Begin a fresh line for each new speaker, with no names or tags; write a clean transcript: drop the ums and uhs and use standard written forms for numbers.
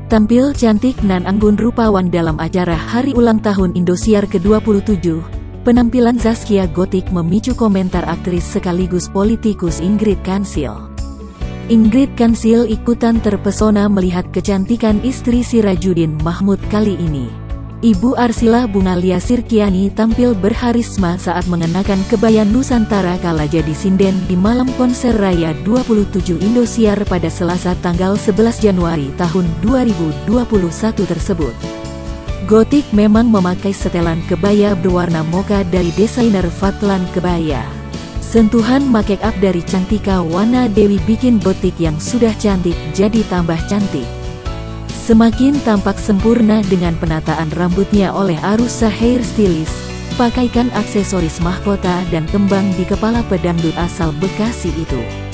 Tampil cantik nan anggun rupawan dalam acara hari ulang tahun Indosiar ke-27, penampilan Zaskia Gotik memicu komentar aktris sekaligus politikus Ingrid Kansil. Ingrid Kansil ikutan terpesona melihat kecantikan istri Sirajuddin Mahmud kali ini. Ibu Arsilah Bungalia Sirkiani tampil berharisma saat mengenakan kebaya Nusantara kala jadi sinden di malam konser raya 27 Indosiar pada Selasa tanggal 11 Januari tahun 2021 tersebut. Gotik memang memakai setelan kebaya berwarna mocha dari desainer Fatlan Kebaya. Sentuhan make up dari Cantika Wana Dewi bikin Gotik yang sudah cantik jadi tambah cantik. Semakin tampak sempurna dengan penataan rambutnya oleh Arusa Hair Stylist, pakaikan aksesoris mahkota dan kembang di kepala pedangdut asal Bekasi itu.